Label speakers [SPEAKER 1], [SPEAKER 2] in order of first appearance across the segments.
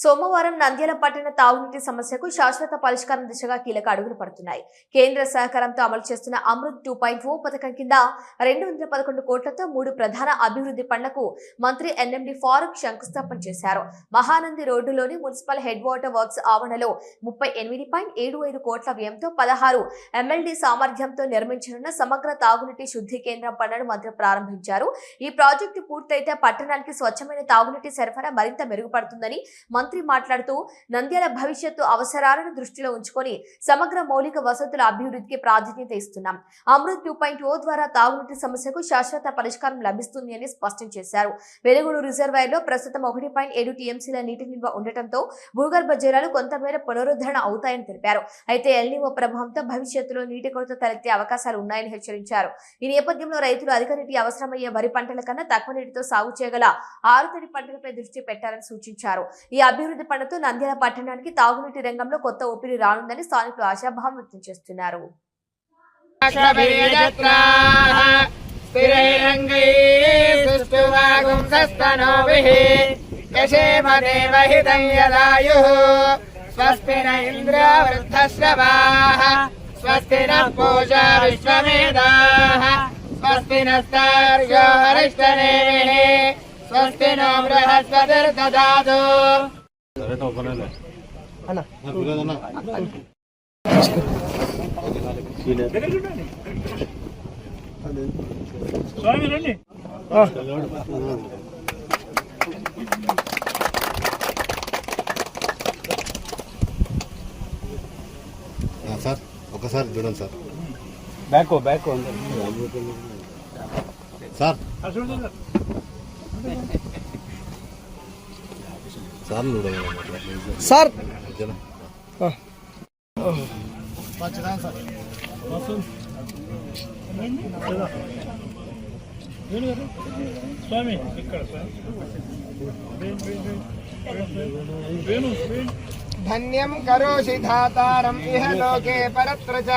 [SPEAKER 1] సోమవారం నంద్యాల పట్టణ తాగునీటి సమస్యకు శాశ్వత పరిష్కారం దిశగా కీలక అడుగులు పడుతున్నాయి. కేంద్ర సహకారంతో అమలు చేస్తున్న అమృత్ 2.0 పథకం కింద 211 కోట్లతో 3 ప్రధాన అభివృద్ధి పనులకు మంత్రి ఎన్ఎండి ఫారూక్ శంకుస్థాపన చేశారు. మహానంది రోడ్డులోని మున్సిపల్ హెడ్ వాటర్ వర్క్స్ ఆవరణలో 38.75 కోట్ల వ్యయంతో 16 MLD సామర్థ్యంతో నిర్మించనున్న సమగ్ర తాగునీటి శుద్ధి కేంద్రం పనులను మంత్రి ప్రారంభించారు. ఈ ప్రాజెక్టు పూర్తయితే పట్టణానికి స్వచ్ఛమైన తాగునీటి సరఫరా మరింత మెరుగుపడుతుందని మంత్రి మాట్లాడుతూ నంద్యాల భవిష్యత్తు అవసరాలను దృష్టిలో ఉంచుకొని సమగ్ర మౌలిక వసతుల అభివృద్ధికి ప్రాధాన్యత ఇస్తున్నాం. అమృత్ 2.0 ద్వారా తాగునీటి సమస్యకు శాశ్వత పరిష్కారం లభిస్తుంది అని స్పష్టం చేశారు. వెలుగుడు రిజర్వాయర్లో ప్రస్తుతం 1.7 TMCల నీటి నిల్వ ఉండటంతో భూగర్భ జలాలు కొంతమేర పునరుద్ధరణ అవుతాయని తెలిపారు. అయితే ఎల్నినో ప్రభావంతో భవిష్యత్తులో నీటి కొరత తలెత్తే అవకాశాలు ఉన్నాయని హెచ్చరించారు. ఈ నేపథ్యంలో రైతులు అధిక నీటి అవసరమయ్యే వరి పంటల కన్నా తక్కువ నీటితో సాగు చేయగల ఆరుతడి పంటలపై దృష్టి పెట్టాలని సూచించారు. ఈ అభివృద్ధి పనులతో నంద్యాల పట్టణానికి తాగునీటి రంగంలో కొత్త ఊపిరి రానుందని స్థానికులు ఆశాభావం వ్యక్తం చేస్తున్నారు.
[SPEAKER 2] స్వస్తి నో బృహస్పతిర్దదాతు.
[SPEAKER 3] స్వామి రండి.
[SPEAKER 4] సార్ ఒకసారి చూడండి sir.
[SPEAKER 3] Back
[SPEAKER 4] sir sir
[SPEAKER 2] sir
[SPEAKER 3] స్వామి ఇక్కడ
[SPEAKER 2] ధన్యం కరోషి ధాతారం ఇహ లోకే పరత్ర చ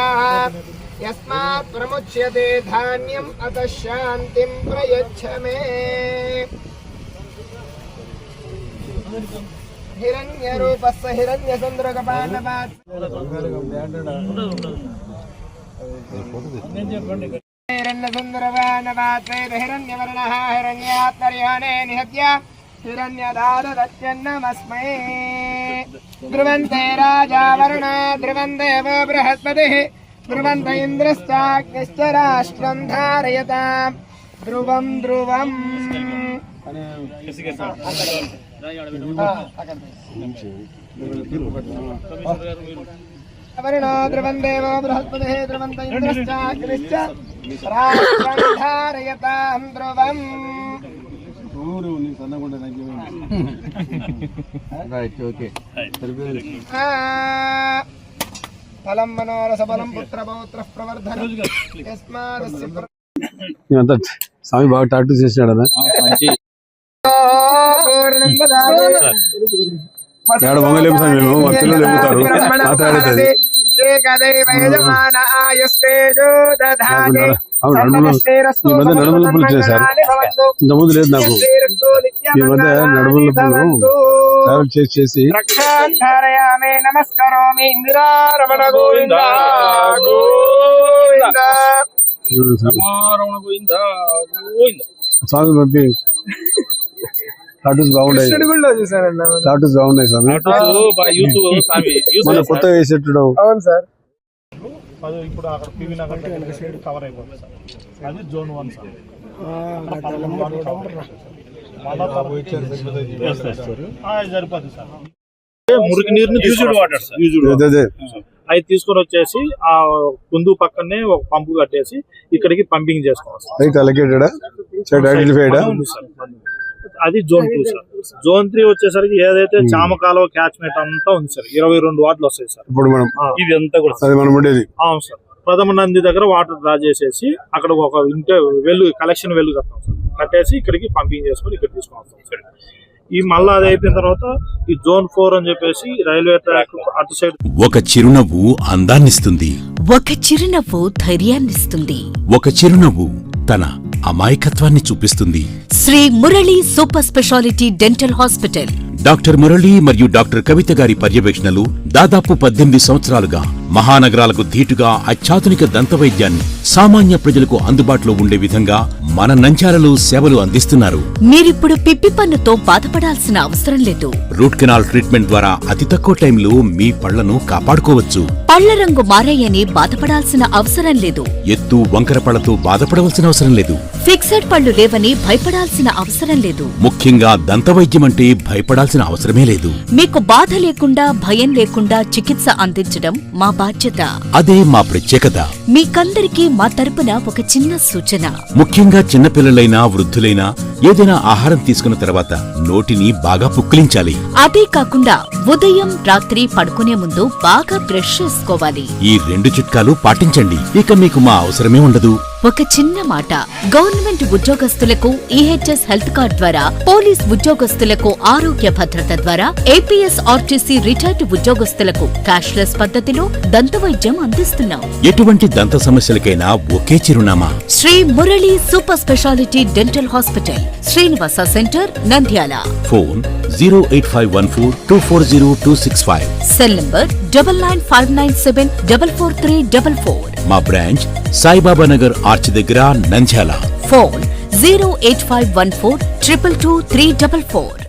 [SPEAKER 2] యస్మాత్ ప్రముచ్యతే ధాన్యం అతః శాంతిం ప్రయచ్చ మే. హిరణ్యరూపస్య హిరణ్యచంద్రకపాలపాత్ హిరణ్యసుందరవానపాత్ హిరణ్యవర్ణః హిరణ్యాత్తర్యాణే నిహత్య హిరణ్యదాదత్యన్నమస్మై. ధ్రువంతే రాజా వరుణ ధ్రువం దేవో బృహస్పతిః ధ్రువంత ఇంద్రశ్చాగ్నిశ్చ రాష్ట్రం ధారయతాం ధ్రువం ధ్రువం. వరుణో ధ్రువం దేవో బృహస్పతిః ధ్రువంత ఇంద్రశ్చాగ్నిశ్చ రాష్ట్రం ధారయతాం ధ్రువం. ఫలం మనోరస బలం పుత్ర పౌత్ర ప్రవర్ధనం యస్మాదస్య.
[SPEAKER 4] స్వామి బాగా టాటూ చేసినాడు కదా. మంగళం స్వామి మేము మా పిల్లలు ఎమ్ముతారు మాట్లాడేది. ఈ మధ్య నడుముల పులు చేశారు. ఇంతకుముందు లేదు నాకు. ఈ మధ్య నడుముల పులు చేసి
[SPEAKER 2] నమస్కారామి ఇందిరారమణ గోవింద గోవింద
[SPEAKER 4] స్వామి పంపి టాటూస్ బాగున్నాయి. టాటూస్ బాగున్నాయి స్వామి. మన కొత్త వేసేట్టు.
[SPEAKER 2] అవును సార్.
[SPEAKER 3] ఇప్పుడు అక్కడ పివి నగర్ కవర్ అయిపోతుంది సార్. అది జోన్ 1 సార్. సరిపోతుంది సార్. మురికి నీరుని యూజ్డ్ వాటర్ సార్. అవి తీసుకొని వచ్చేసి ఆ కుందు పక్కనే ఒక పంపు కట్టేసి ఇక్కడికి పంపింగ్ చేసుకోవాలి. అది జోన్ 2 సార్. జోన్ 3 వచ్చేసరికి ఏదైతే చామకాలో క్యాచ్మెంట్ అంతా ఉంది సార్. 22 వార్డులు వస్తాయి సార్. ఇప్పుడు మనం ఇది అంతా కూడా అవును సార్. ప్రథమ నంది దగ్గర వాటర్ డ్రా చేసేసి అక్కడ ఒక వెళ్ళు కలెక్షన్ వెళ్ళు కడతాం సార్. కట్టేసి ఇక్కడికి పంపింగ్ చేసుకొని ఇక్కడ తీసుకొని వస్తాం సార్. ఈ మళ్ళీ అది అయిపోయిన తర్వాత ఈ జోన్ 4 అని చెప్పేసి రైల్వే ట్రాక్ అటు సైడ్.
[SPEAKER 5] ఒక చిరునవ్వు అందాన్నిస్తుంది,
[SPEAKER 6] ఒక చిరునవ్వు ధైర్యాన్నిస్తుంది,
[SPEAKER 5] ఒక చిరునవ్వు తన అమాయకత్వాన్ని చూపిస్తుంది.
[SPEAKER 6] Shri Murali super speciality dental hospital.
[SPEAKER 5] Doctor Murali మరియు డాక్టర్ కవిత గారి పర్యవేక్షణలు దాదాపు 18 సంవత్సరాలుగా మహానగరాలకు ధీటుగా అత్యాధునిక దంతవైద్యాన్ని సామాన్య ప్రజలకు అందుబాటులో ఉండే విధంగా మన నంద్యాలలో సేవలు అందిస్తున్నారు.
[SPEAKER 6] మీరిప్పుడు పిప్పి పన్నుతో బాధపడాల్సిన అవసరం లేదు.
[SPEAKER 5] రూట్ కెనాల్ ట్రీట్మెంట్ ద్వారా అతి తక్కువ టైంలో మీ పళ్లను కాపాడుకోవచ్చు.
[SPEAKER 6] పళ్ల రంగు మారాయని బాధపడాల్సిన అవసరం లేదు.
[SPEAKER 5] ఎత్తు వంకర పళ్లతో బాధపడవలసిన అవసరం లేదు.
[SPEAKER 6] ఫిక్సెడ్ పళ్లు లేవని భయపడాల్సిన అవసరం లేదు.
[SPEAKER 5] ముఖ్యంగా దంతవైద్యం అంటే భయపడాల్సిన అవసరమే లేదు.
[SPEAKER 6] మీకు బాధ లేకుండా భయం లేకుండా చికిత్స అందించడం మా బాధ్యత.
[SPEAKER 5] అదే మా ప్రత్యేకత.
[SPEAKER 6] మీకందరికీ మా తరపున ఒక చిన్న సూచన.
[SPEAKER 5] ముఖ్యంగా చిన్నపిల్లలైనా వృద్ధులైనా ఏదైనా ఆహారం తీసుకున్న తర్వాత నోటిని బాగా పుక్కిలించాలి.
[SPEAKER 6] అదే కాకుండా ఉదయం రాత్రి పడుకునే ముందు బాగా బ్రష్ చేసుకోవాలి.
[SPEAKER 5] ఈ 2 చిట్కాలు పాటించండి, ఇక మీకు మా అవసరమే ఉండదు.
[SPEAKER 6] ఒక చిన్న మాట, గవర్నమెంట్ ఉద్యోగస్తులకు ఈహెచ్ఎస్ హెల్త్ కార్డ్ ద్వారా, పోలీస్ ఉద్యోగస్తులకు ఆరోగ్య భద్రత ద్వారా, ఏపీఎస్ ఆర్టీసీ రిటైర్డ్ ఉద్యోగస్తులకు క్యాష్లెస్ పద్ధతిలో దంతవైద్యం అందిస్తున్నాం.
[SPEAKER 5] ఎటువంటి దంత సమస్యలకైనా ఒకే చిరునామా,
[SPEAKER 6] Shri Murali super speciality dental hospital, Srinivasa centre, Nandyal.
[SPEAKER 5] Phone 08514240265.
[SPEAKER 6] Cell number 9959744344.
[SPEAKER 5] మా బ్రాంచ్ సాయిబాబా నగర్ ఆర్చ్ దగ్గర, నంద్యాల.
[SPEAKER 6] ఫోన్ 08514222344.